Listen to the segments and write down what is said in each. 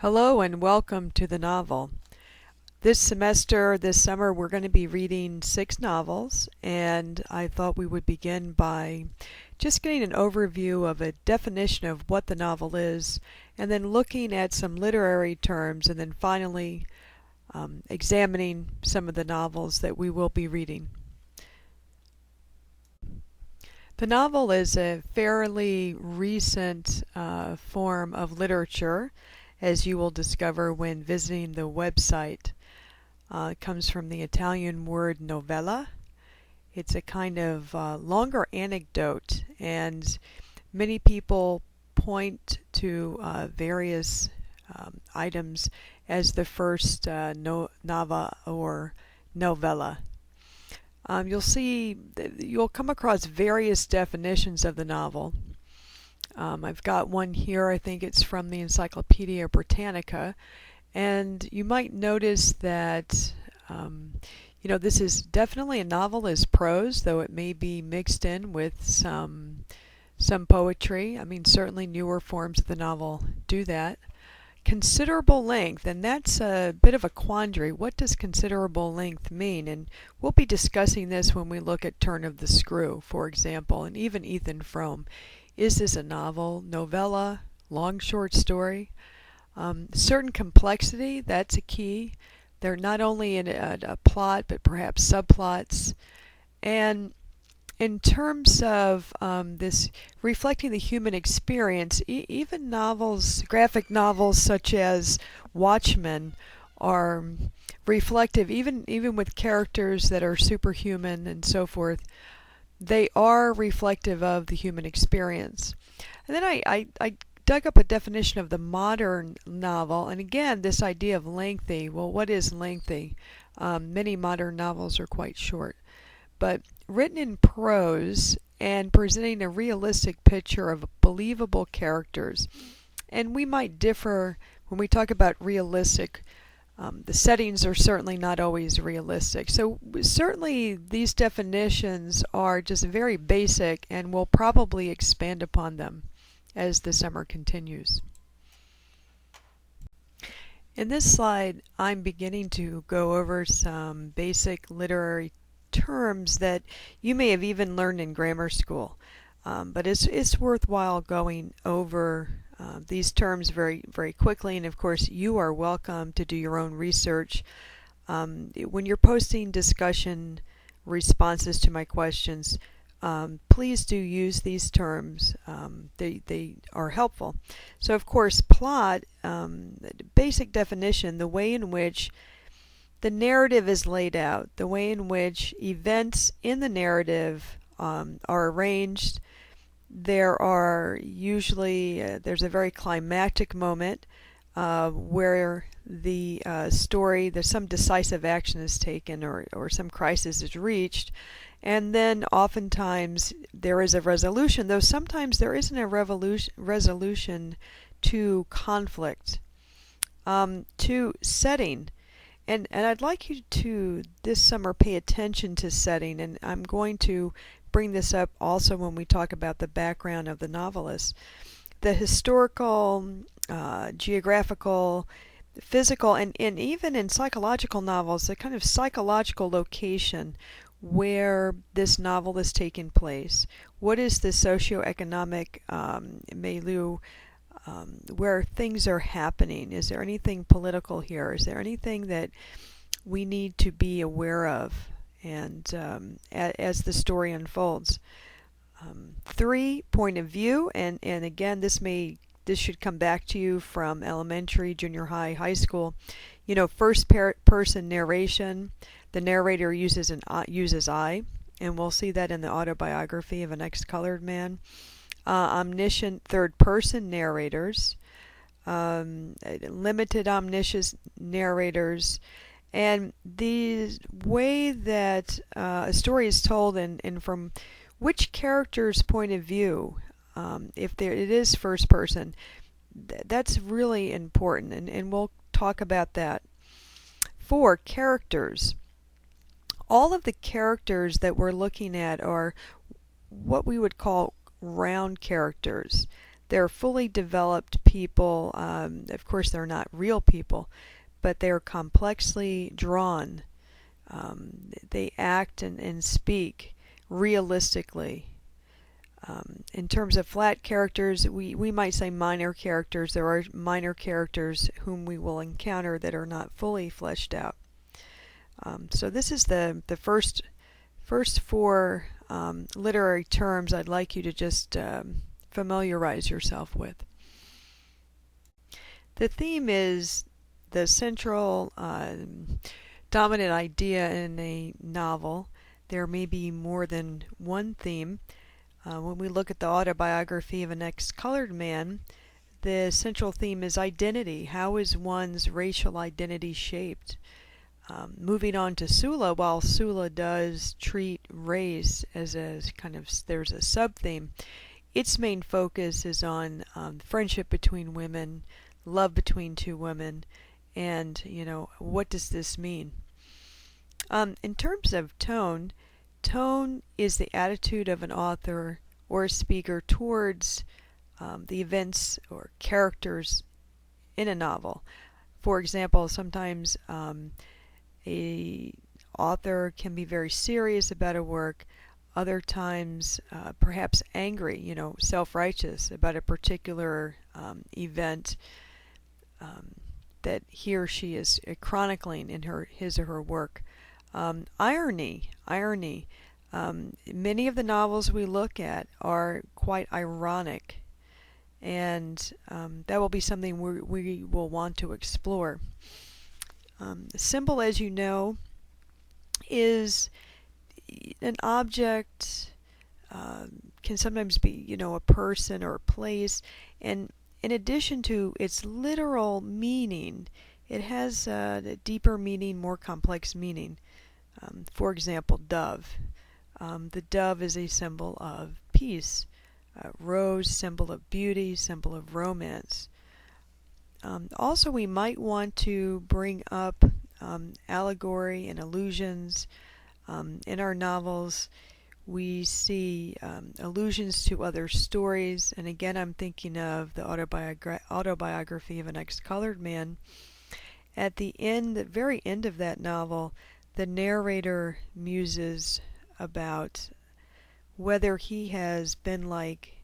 Hello and welcome to the novel. This summer, we're going to be reading 6 novels, and I thought we would begin by just getting an overview of a definition of what the novel is, and then looking at some literary terms, and then finally examining some of the novels that we will be reading. The novel is a fairly recent form of literature, as you will discover when visiting the website. It comes from the Italian word novella. It's a kind of longer anecdote, and many people point to various items as the first nova or novella. You'll come across various definitions of the novel. I've got one here. I think it's from the Encyclopedia Britannica, and you might notice that this is definitely a novel as prose, though it may be mixed in with some poetry. I mean, certainly newer forms of the novel do that. Considerable length, and that's a bit of a quandary. What does considerable length mean? And we'll be discussing this when we look at Turn of the Screw, for example, and even Ethan Frome. Is this a novel, novella, long short story? Certain complexity, that's a key. They're not only in a plot, but perhaps subplots. And in terms of this reflecting the human experience, even novels, graphic novels such as Watchmen, are reflective, even with characters that are superhuman and so forth. They are reflective of the human experience. And then I dug up a definition of the modern novel, and again, this idea of lengthy. Well, what is lengthy? Many modern novels are quite short, but written in prose and presenting a realistic picture of believable characters. And we might differ when we talk about realistic. The settings are certainly not always realistic. So certainly these definitions are just very basic, and we'll probably expand upon them as the summer continues. In this slide, I'm beginning to go over some basic literary terms that you may have even learned in grammar school. But it's worthwhile going over these terms very, very quickly. And of course, you are welcome to do your own research. When you're posting discussion responses to my questions, please do use these terms. They are helpful. So of course, plot, basic definition, the way in which the narrative is laid out, the way in which events in the narrative are arranged. There are usually, there's a very climactic moment where the story, there's some decisive action is taken or some crisis is reached. And then oftentimes there is a resolution, though sometimes there isn't a resolution to conflict. To setting. And I'd like you to, this summer, pay attention to setting. And I'm going to bring this up also when we talk about the background of the novelist. The historical, geographical, physical, and even in psychological novels, the kind of psychological location where this novel is taking place. What is the socioeconomic milieu where things are happening? Is there anything political here? Is there anything that we need to be aware of and as the story unfolds? 3, point of view, and again, this should come back to you from elementary, junior high, high school. First person narration. The narrator uses I, and we'll see that in the autobiography of an ex-colored man. Omniscient third-person narrators, limited omniscience narrators, and the way that a story is told and from which character's point of view, if it is first person, that's really important, and we'll talk about that. 4, characters. All of the characters that we're looking at are what we would call round characters. They're fully developed people. Of course, they're not real people, but they're complexly drawn. They act and speak realistically. In terms of flat characters, we might say minor characters. There are minor characters whom we will encounter that are not fully fleshed out. So this is the first four literary terms I'd like you to just familiarize yourself with. The theme is the central dominant idea in a novel. There may be more than one theme. When we look at the autobiography of an ex-colored man, the central theme is identity. How is one's racial identity shaped? Moving on to Sula, while Sula does treat race as a kind of, there's a sub-theme, its main focus is on friendship between women, love between two women, and, what does this mean? In terms of tone, tone is the attitude of an author or a speaker towards the events or characters in a novel. For example, sometimes a author can be very serious about a work, other times perhaps angry, self-righteous about a particular event that he or she is chronicling in his or her work. Irony. Many of the novels we look at are quite ironic, and that will be something we will want to explore. The symbol, as you know, is an object, can sometimes be, a person or a place, and in addition to its literal meaning, it has a deeper meaning, more complex meaning. For example, dove. The dove is a symbol of peace. Rose, symbol of beauty, symbol of romance. Also, we might want to bring up allegory and allusions. In our novels, we see allusions to other stories, and again, I'm thinking of the autobiography of an ex-colored man. At the very end of that novel, the narrator muses about whether he has been like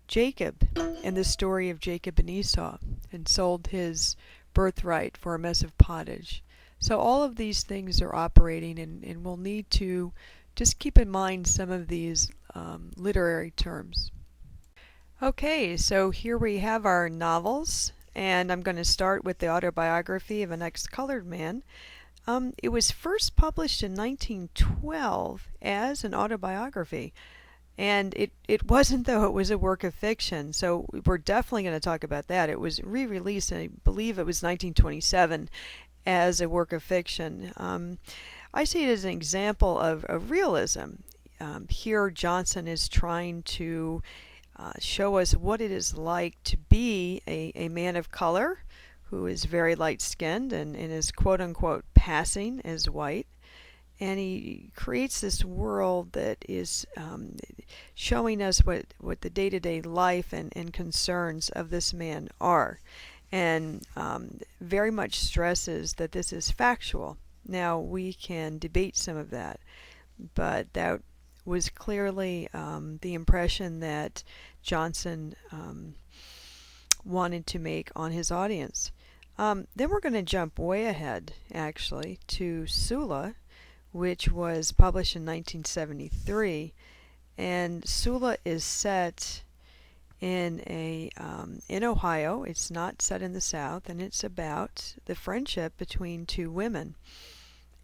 Jacob in the story of Jacob and Esau and sold his birthright for a mess of pottage. So all of these things are operating, and we'll need to just keep in mind some of these literary terms. Okay, so here we have our novels, and I'm going to start with the autobiography of an ex-colored man. It was first published in 1912 as an autobiography, and it wasn't, though. It was a work of fiction, so we're definitely going to talk about that. It was re-released, I believe it was 1927, as a work of fiction. I see it as an example of realism. Here Johnson is trying to show us what it is like to be a man of color who is very light-skinned and is quote-unquote passing as white. And he creates this world that is showing us what the day-to-day life and concerns of this man are, and very much stresses that this is factual. Now, we can debate some of that, but that was clearly the impression that Johnson wanted to make on his audience. Then we're going to jump way ahead, actually, to Sula, which was published in 1973, and Sula is set in Ohio. It's not set in the South, and it's about the friendship between two women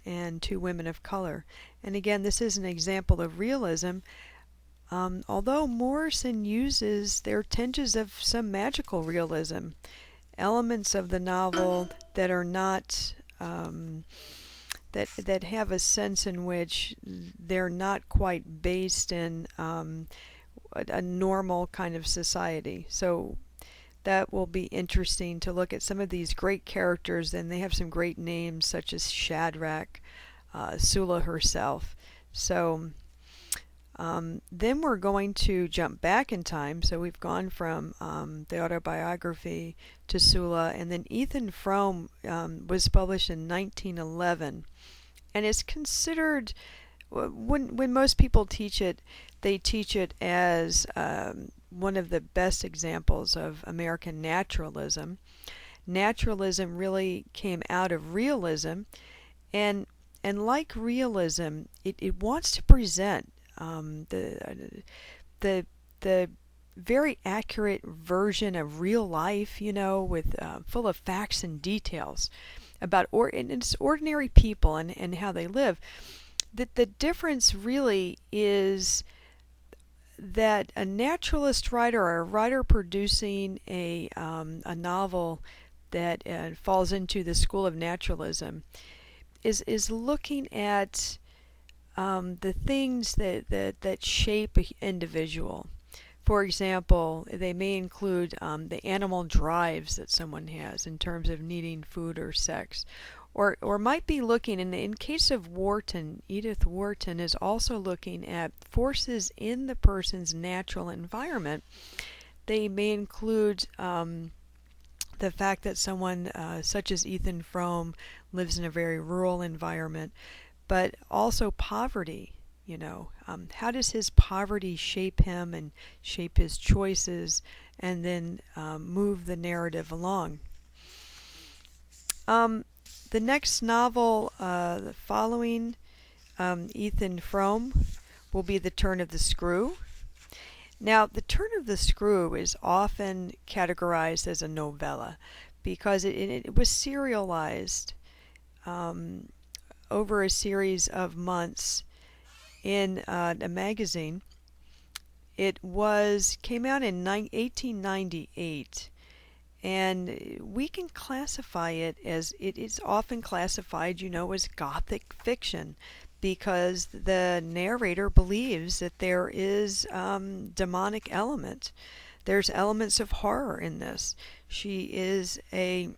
and two women of color. And again, this is an example of realism. Although Morrison uses, there are tinges of some magical realism, elements of the novel that are not that have a sense in which they're not quite based in a normal kind of society. So that will be interesting to look at some of these great characters, and they have some great names such as Shadrach, Sula herself. So Then we're going to jump back in time. So we've gone from the autobiography to Sula, and then Ethan Frome was published in 1911, and it's considered when most people teach it, they teach it as one of the best examples of American naturalism. Naturalism really came out of realism, and like realism, it wants to present the the very accurate version of real life, with full of facts and details about and it's ordinary people and how they live. The difference really is that a naturalist writer or a writer producing a novel that falls into the school of naturalism is looking at the things that shape an individual. For example, they may include the animal drives that someone has in terms of needing food or sex. Or might be looking, in case of Wharton, Edith Wharton is also looking at forces in the person's natural environment. They may include the fact that someone such as Ethan Frome lives in a very rural environment, but also poverty. How does his poverty shape him and shape his choices, and then move the narrative along? The next novel following Ethan Frome will be The Turn of the Screw. Now, The Turn of the Screw is often categorized as a novella because it was serialized over a series of months in a magazine. It came out in 1898. And we can classify it as, it is often classified, as Gothic fiction, because the narrator believes that there is demonic element. There's elements of horror in this. She is a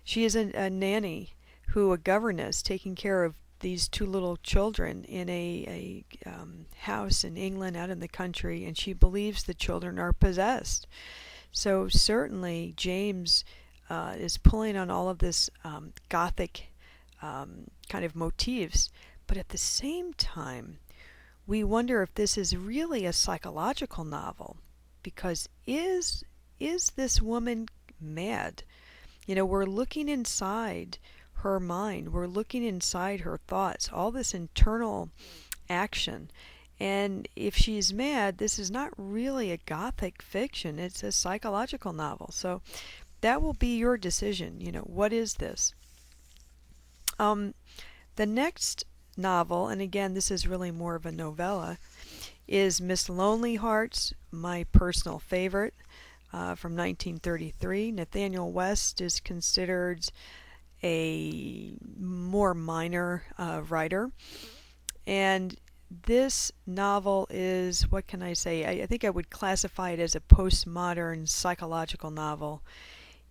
nanny, a governess taking care of these two little children in a house in England out in the country, and she believes the children are possessed. So certainly James is pulling on all of this Gothic kind of motifs, but at the same time, we wonder if this is really a psychological novel, because is this woman mad? We're looking inside her mind, we're looking inside her thoughts, all this internal action. And if she's mad, this is not really a Gothic fiction, it's a psychological novel. So that will be your decision. What is this? The next novel, and again, this is really more of a novella, is Miss Lonely Hearts, my personal favorite, from 1933. Nathaniel West is considered a more minor writer. And this novel is, what can I say? I think I would classify it as a postmodern psychological novel.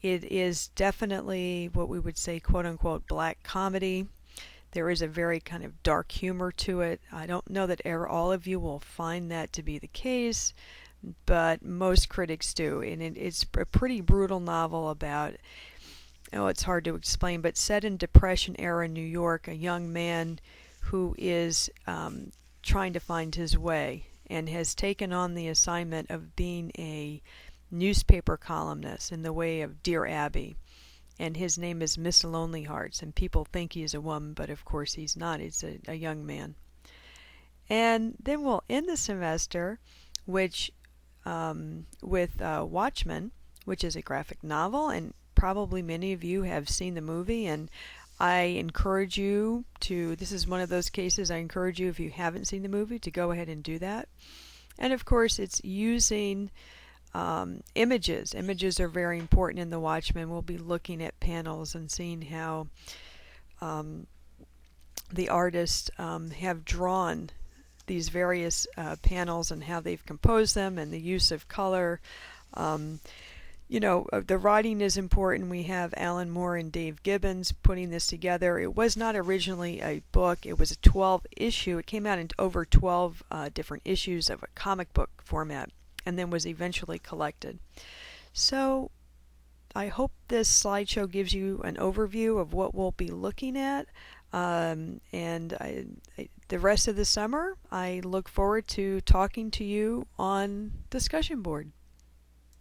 It is definitely what we would say, quote-unquote, black comedy. There is a very kind of dark humor to it. I don't know that all of you will find that to be the case, but most critics do. And it's a pretty brutal novel about, it's hard to explain, but set in Depression-era New York, a young man who is trying to find his way and has taken on the assignment of being a newspaper columnist in the way of Dear Abby. And his name is Miss Lonely Hearts, and people think he's a woman, but of course he's not. He's a young man. And then we'll end the semester with Watchmen, which is a graphic novel, and probably many of you have seen the movie, and I encourage you to, this is one of those cases, I encourage you, if you haven't seen the movie, to go ahead and do that. And of course, it's using images. Images are very important in The Watchmen. We'll be looking at panels and seeing how the artists have drawn these various panels and how they've composed them, and the use of color The writing is important. We have Alan Moore and Dave Gibbons putting this together. It was not originally a book. It was a 12 issue. It came out in over 12 different issues of a comic book format and then was eventually collected. So I hope this slideshow gives you an overview of what we'll be looking at. The rest of the summer, I look forward to talking to you on discussion board.